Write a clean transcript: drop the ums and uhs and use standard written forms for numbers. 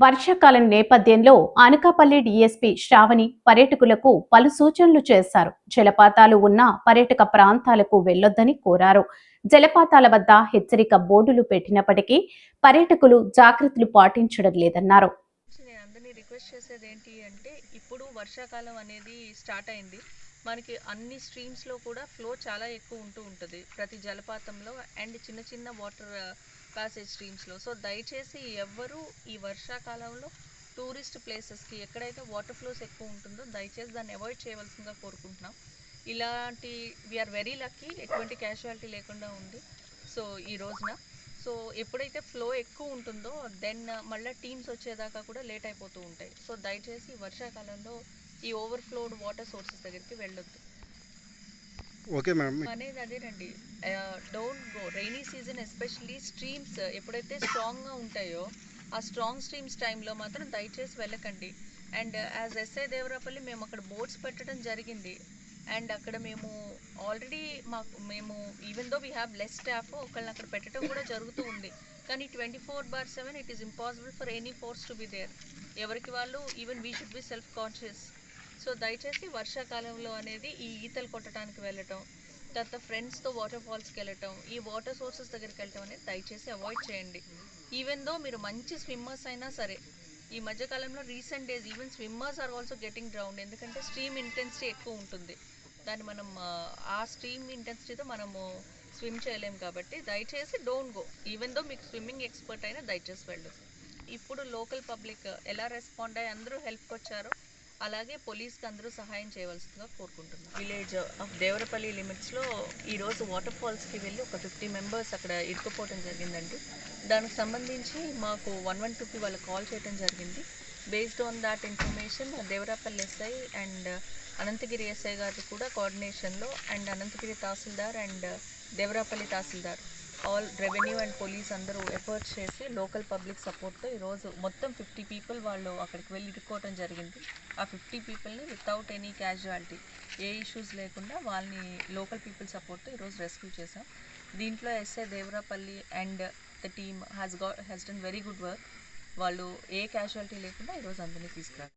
వర్షాకాలం నేపథ్యంలో అనకాపల్లి డీఎస్పీ శ్రావణి పర్యాటకులకు పలు సూచనలు చేశారు. జలపాతాలు ఉన్న పర్యాటక ప్రాంతాలకు వెళ్లొద్దని కోరారు. జలపాతాల వద్ద హెచ్చరిక బోర్డులు పెట్టినప్పటికీ పర్యాటకులు జాగ్రత్తలు పాటించడం లేదన్నారు. ఇప్పుడు వర్షాకాలం అనేది స్టార్ట్ అయింది. మనకి అన్ని స్ట్రీమ్స్లో కూడా ఫ్లో చాలా ఎక్కువ ఉంటుంది ప్రతి జలపాతంలో అండ్ చిన్న చిన్న వాటర్ ప్యాసేజ్ స్ట్రీమ్స్లో. సో దయచేసి ఎవ్వరూ ఈ వర్షాకాలంలో టూరిస్ట్ ప్లేసెస్కి ఎక్కడైతే వాటర్ ఫ్లోస్ ఎక్కువ ఉంటుందో దయచేసి దాన్ని అవాయిడ్ చేయవలసిందిగా కోరుకుంటున్నాం. ఇలాంటి వీఆర్ వెరీ లక్కీ, ఎటువంటి క్యాజువాలిటీ లేకుండా ఉంది సో ఈ రోజున. సో ఎప్పుడైతే ఫ్లో ఎక్కువ ఉంటుందో దెన్ మళ్ళీ టీమ్స్ వచ్చేదాకా కూడా లేట్ అయిపోతూ ఉంటాయి. సో దయచేసి వర్షాకాలంలో ఈ ఓవర్ఫ్లోడ్ వాటర్ సోర్సెస్ దగ్గరికి వెళ్ళొద్దు. ఓకే మేడం అనేది అదేనండి, don't go rainy season especially streams ఎప్పుడైతే స్ట్రాంగ్గా ఉంటాయో ఆ స్ట్రాంగ్ స్ట్రీమ్స్ టైంలో మాత్రం దయచేసి వెళ్ళకండి. అండ్ యాజ్ ఎస్ఐ దేవరాపల్లి మేము అక్కడ బోట్స్ పెట్టడం జరిగింది అండ్ అక్కడ మేము ఆల్రెడీ మేము even though we have less staff ఒకళ్ళని అక్కడ పెట్టడం కూడా జరుగుతూ ఉంది. కానీ 24/7 it is impossible for any force to be there. ఎవరికి వాళ్ళు even we should be self conscious. So దయచేసి వర్షాకాలంలో అనేది ఈ ఈతలు కొట్టడానికి వెళ్ళటం, తర్వాత ఫ్రెండ్స్తో వాటర్ ఫాల్స్కి వెళ్ళటం, ఈ వాటర్ సోర్సెస్ దగ్గరికి వెళ్ళటం అనేది దయచేసి అవాయిడ్ చేయండి. ఈవెన్ దో మీరు మంచి స్విమ్మర్స్ అయినా సరే ఈ మధ్యకాలంలో recent days even swimmers are also getting drowned. ఎందుకంటే స్ట్రీమ్ ఇంటెన్సిటీ ఎక్కువ ఉంటుంది, దాన్ని మనం ఆ స్ట్రీమ్ ఇంటెన్సిటీతో మనము స్విమ్ చేయలేము. కాబట్టి దయచేసి డోంట్ గో. ఈవెన్ దో మీకు స్విమ్మింగ్ ఎక్స్పర్ట్ అయినా దయచేసి వెళ్ళు. ఇప్పుడు లోకల్ పబ్లిక్ ఎలా రెస్పాండ్ అయ్యి అందరూ హెల్ప్కి వచ్చారో అలాగే పోలీస్కి అందరూ సహాయం చేయవలసిందిగా కోరుకుంటున్నాం. విలేజ్ ఆఫ్ దేవరపల్లి లిమిట్స్లో ఈరోజు వాటర్ ఫాల్స్కి వెళ్ళి ఒక 50 మెంబర్స్ అక్కడ ఇరుక్కుపోవడం జరిగిందండి. దానికి సంబంధించి మాకు 112కి వాళ్ళు కాల్ చేయడం జరిగింది. Based on that information Devarapalli SI and Anantagiri SI గారు కూడా కోఆర్డినేషన్లో and Anantagiri tahsildar and Devarapalli tahsildar all revenue and police అందరూ ఎఫర్ట్స్ చేసి లోకల్ పబ్లిక్ సపోర్ట్తో ఈరోజు మొత్తం 50 పీపుల్ వాళ్ళు అక్కడికి వెళ్ళి ఇరుక్కోవడం జరిగింది. ఆ 50 పీపుల్ని వితౌట్ ఎనీ క్యాజువాలిటీ, ఏ ఇష్యూస్ లేకుండా వాళ్ళని లోకల్ పీపుల్ సపోర్ట్తో ఈరోజు రెస్క్యూ చేసాం. దీంట్లో SI Devarapalli and the team has done very good work. వాళ్ళు ఏ క్యాజువాలిటీ లేకుండా ఈరోజు అందరినీ తీసుకురారు.